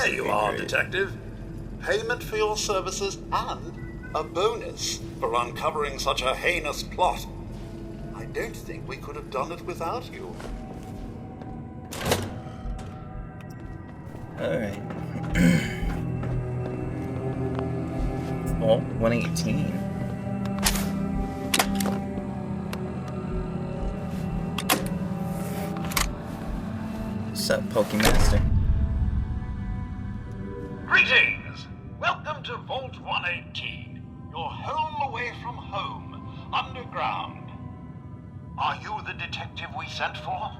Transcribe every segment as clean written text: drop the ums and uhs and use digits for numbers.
There you are, Detective. Payment for your services and a bonus for uncovering such a heinous plot. I don't think we could have done it without you. Alright. Well, 118. What's up, Pokemaster? Greetings! Welcome to Vault 118, your home away from home, underground. Are you the detective we sent for?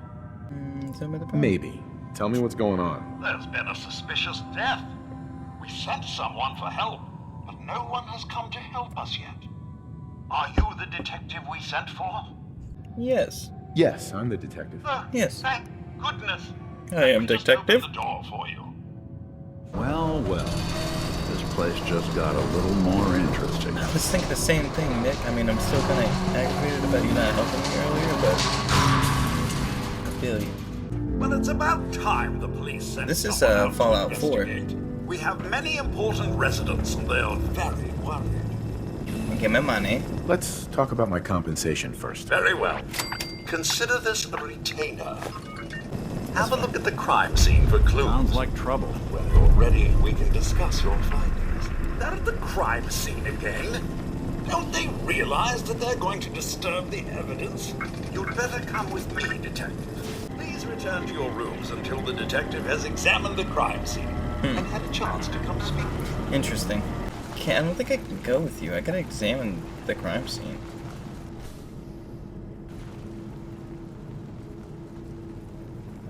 Maybe. Tell me what's going on. There's been a suspicious death. We sent someone for help, but no one has come to help us yet. Are you the detective we sent for? Yes. Yes, I'm the detective. Yes. Thank goodness. I am We just detective. opened the door for you. Well, this place just got a little more interesting. I was thinking the same thing, Nick. I mean, I'm still kind of aggravated about you not helping me earlier, but I feel you. Well, it's about time the police sent This is someone out to Fallout 4. investigate. We have many important residents, and they are very worried. Give me money. Let's talk about my compensation first. Very well. Consider this a retainer. Have a look at the crime scene for clues. Sounds like trouble. When you're ready, we can discuss your findings. They're at the crime scene again. Don't they realize that they're going to disturb the evidence? You'd better come with me, Detective. Please return to your rooms until the detective has examined the crime scene and had a chance to come speak with you. Interesting. I don't think I can go with you. I gotta examine the crime scene.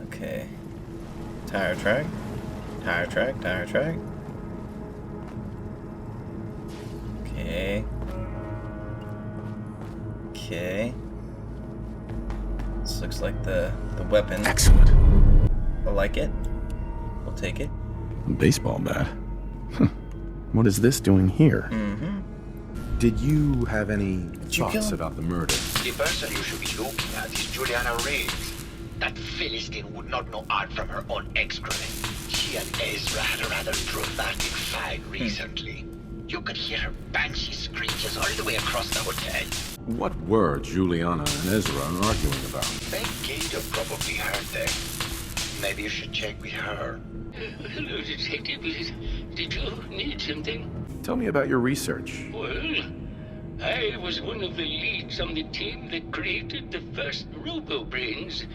Okay. Tire track. Tire track. Tire track. Okay. Okay. This looks like the weapon. Excellent. I like it. We'll take it. A baseball bat. What is this doing here? Mm-hmm. Did you have any you kill thoughts him? about the murder? The person you should be looking at is Juliana Riggs. That Philistine would not know art from her own excrement. She and Ezra had a rather dramatic fight recently. You could hear her banshee screeches all the way across the hotel. What were Juliana and Ezra arguing about? Gator probably heard them. Maybe you should check with her. Hello, Detective. Did you need something? Tell me about your research. Well, I was one of the leads on the team that created the first Robo Brains,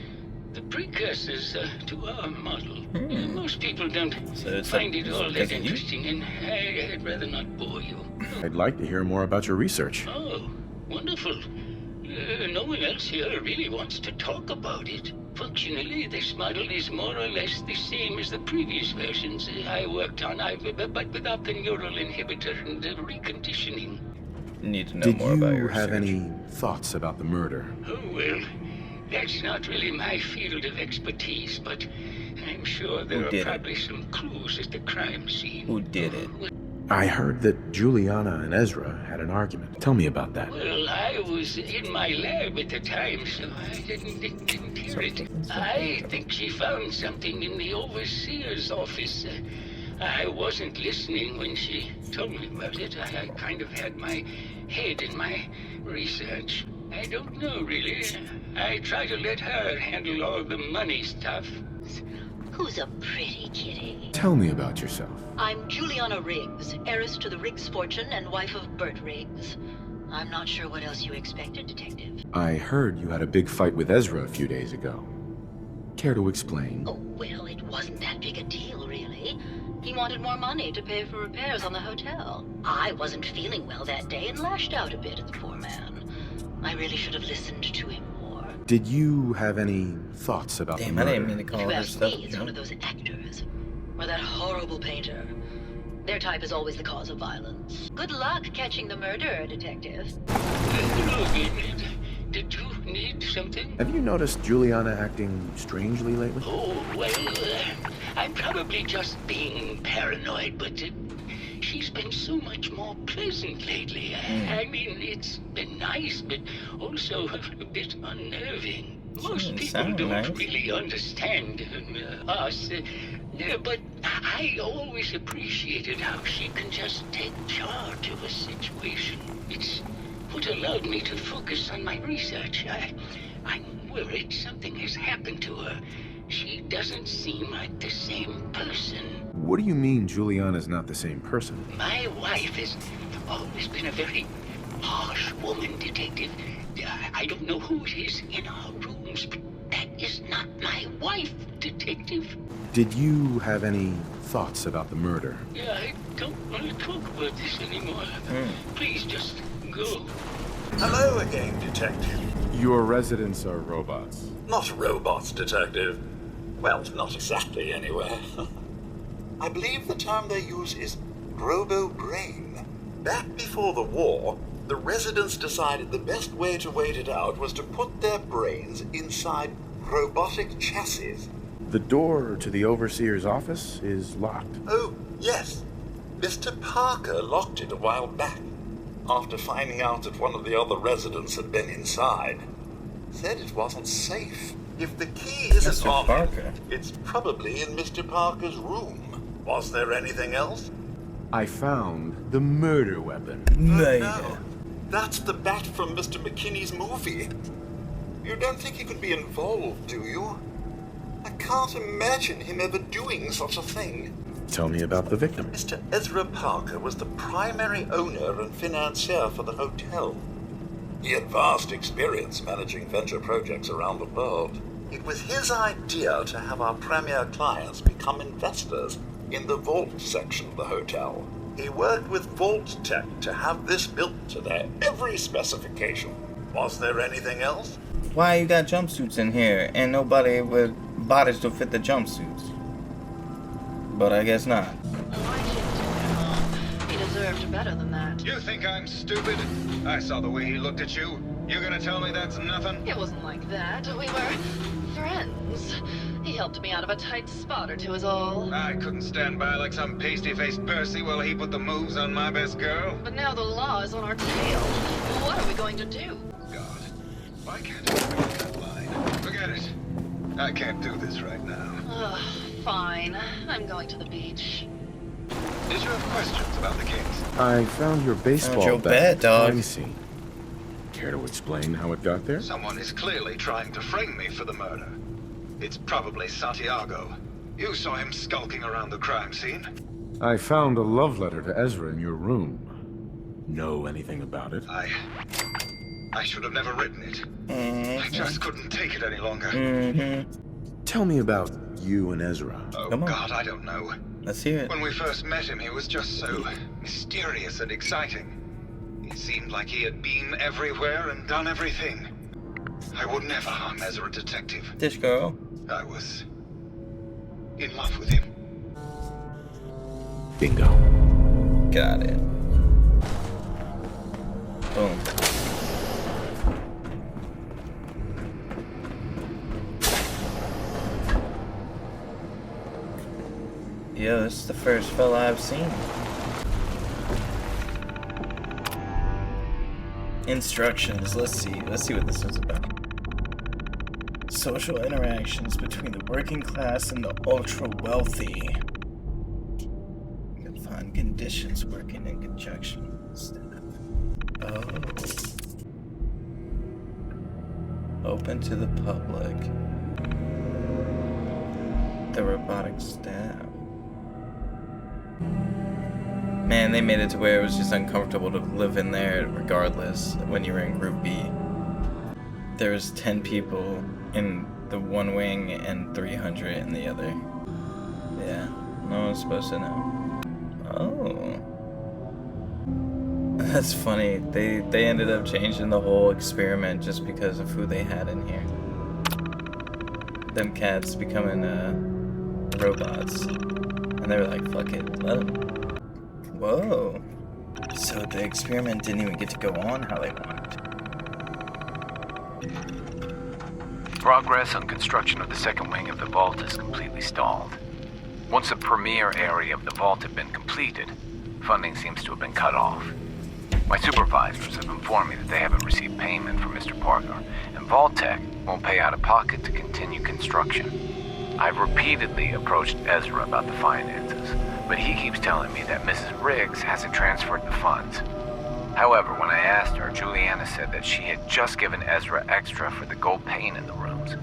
the precursors to our model. Most people don't find it all that interesting, and I'd rather not bore you. I'd like to hear more about your research. Oh, wonderful. No one else here really wants to talk about it. Functionally, this model is more or less the same as the previous versions I worked on, but without the neural inhibitor and the reconditioning. Need to know more about your Did you have research. any thoughts about the murder? Oh, well, that's not really my field of expertise, but I'm sure there are probably some clues at the crime scene. Who did it? I heard that Juliana and Ezra had an argument. Tell me about that. Well, I was in my lab at the time, so I didn't hear it. I think she found something in the overseer's office. I wasn't listening when she told me about it. I kind of had my head in my research. I don't know, really. I try to let her handle all the money stuff. Who's a pretty kitty? Tell me about yourself. I'm Juliana Riggs, heiress to the Riggs fortune and wife of Bert Riggs. I'm not sure what else you expected, Detective. I heard you had a big fight with Ezra a few days ago. Care to explain? Oh, well, it wasn't that big a deal, really. He wanted more money to pay for repairs on the hotel. I wasn't feeling well that day and lashed out a bit at the poor man. I really should have listened to him more. Did you have any thoughts about the Damn, murder? I didn't mean to If call you her ask stuff. me, it's one of those actors. Or that horrible painter. Their type is always the cause of violence. Good luck catching the murderer, Detective. Hello again. Did you need something? Have you noticed Juliana acting strangely lately? Oh, well, I'm probably just being paranoid, but she's been so much more pleasant lately. I mean, it's been nice, but also a bit unnerving. Most people don't really understand us. Yeah, but I always appreciated how she can just take charge of a situation. It's what allowed me to focus on my research. I'm worried something has happened to her. She doesn't seem like the same person. What do you mean Juliana's not the same person? My wife has always been a very harsh woman, Detective. I don't know who it is in our rooms, but that is not my wife, Detective. Did you have any thoughts about the murder? Yeah, I don't want to talk about this anymore. Please just go. Hello again, Detective. Your residents are robots. Not robots, Detective. Well, not exactly, anyway. I believe the term they use is Robo Brain. Back before the war, the residents decided the best way to wait it out was to put their brains inside robotic chassis. The door to the overseer's office is locked. Oh, yes. Mr. Parker locked it a while back, after finding out that one of the other residents had been inside. Said it wasn't safe. If the key isn't Mr. on Parker. it's probably in Mr. Parker's room. Was there anything else? I found the murder weapon. No. That's the bat from Mr. McKinney's movie. You don't think he could be involved, do you? I can't imagine him ever doing such a thing. Tell me about the victim. Mr. Ezra Parker was the primary owner and financier for the hotel. He had vast experience managing venture projects around the world. It was his idea to have our premier clients become investors in the vault section of the hotel. He worked with Vault Tech to have this built to their every specification. Was there anything else? Why you got jumpsuits in here and nobody with bodies to fit the jumpsuits? But I guess not. He deserved better than that. You think I'm stupid? I saw the way he looked at you. You gonna tell me that's nothing? It wasn't like that. We were friends. He helped me out of a tight spot or two is all. I couldn't stand by like some pasty-faced Percy while he put the moves on my best girl. But now the law is on our tail. What are we going to do? God, why can't I read that line? Forget it. I can't do this right now. Fine. I'm going to the beach. Did you have questions about the case? I found your baseball your bat. bat, dog. Let me see. Care to explain how it got there? Someone is clearly trying to frame me for the murder. It's probably Santiago. You saw him skulking around the crime scene. I found a love letter to Ezra in your room. Know anything about it? I should have never written it. I just couldn't take it any longer. Tell me about you and Ezra. Oh, Come on. God, I don't know. Let's hear it. When we first met him, he was just so mysterious and exciting. It seemed like he had been everywhere and done everything. I would never harm Ezra, Detective. This girl. I was in love with him. Bingo. Got it. Boom. Yeah, this is the first fella I've seen. Instructions. Let's see what this is about. Social interactions between the working class and the ultra wealthy. Confined conditions working in conjunction with staff. Oh. Open to the public. The robotic staff. Man, they made it to where it was just uncomfortable to live in there regardless when you were in Group B. There was 10 people in the one wing and 300 in the other. Yeah, no one's supposed to know. Oh. That's funny. They ended up changing the whole experiment just because of who they had in here. Them cats becoming robots. And they were like, fuck it, let them. Whoa. So the experiment didn't even get to go on how they wanted. Progress on construction of the second wing of the vault is completely stalled. Once the premier area of the vault had been completed, funding seems to have been cut off. My supervisors have informed me that they haven't received payment from Mr. Parker, and Vault Tech won't pay out of pocket to continue construction. I've repeatedly approached Ezra about the finances, but he keeps telling me that Mrs. Riggs hasn't transferred the funds. However, when I asked her, Juliana said that she had just given Ezra extra for the gold paint in the rooms.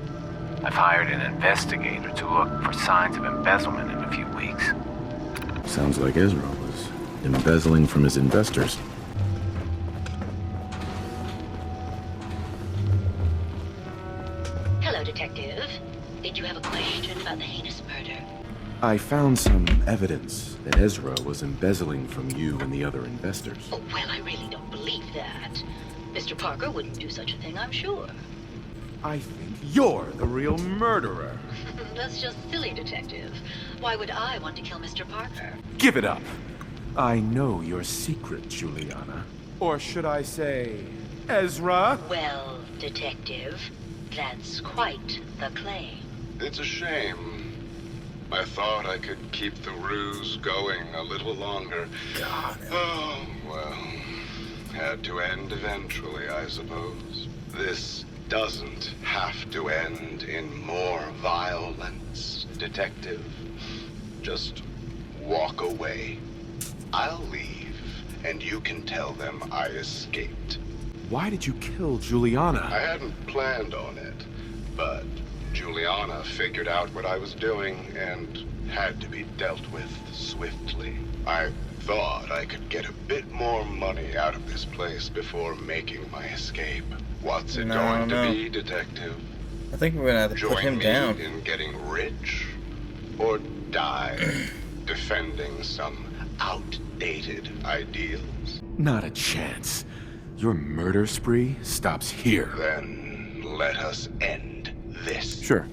I've hired an investigator to look for signs of embezzlement in a few weeks. Sounds like Ezra was embezzling from his investors. Hello, Detective. Did you have a question about the heinous murder? I found some evidence that Ezra was embezzling from you and the other investors. Oh, well, I really don't believe that. Mr. Parker wouldn't do such a thing, I'm sure. I think you're the real murderer. That's just silly, Detective. Why would I want to kill Mr. Parker? Give it up. I know your secret, Juliana. Or should I say, Ezra? Well, Detective, that's quite the claim. It's a shame. I thought I could keep the ruse going a little longer. Oh, well. Had to end eventually, I suppose. This doesn't have to end in more violence, Detective. Just walk away. I'll leave, and you can tell them I escaped. Why did you kill Juliana? I hadn't planned on it, but Juliana figured out what I was doing and had to be dealt with swiftly. I thought I could get a bit more money out of this place before making my escape. What's it going to be, Detective? I think we're gonna have to Join put him me down. in getting rich? Or die defending some outdated ideals? Not a chance. Your murder spree stops here. Then let us end this. Sure.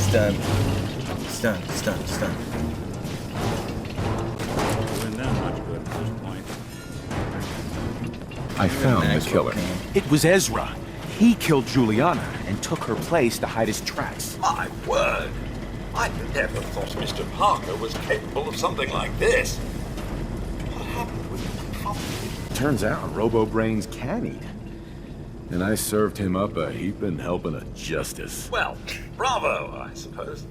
He's done. He's done. He's done. He's done. I found the killer. It was Ezra. He killed Juliana and took her place to hide his tracks. My word! I never thought Mr. Parker was capable of something like this. What happened with him? Turns out Robo Brains can eat. And I served him up a heaping helping of justice. Well, bravo, I suppose.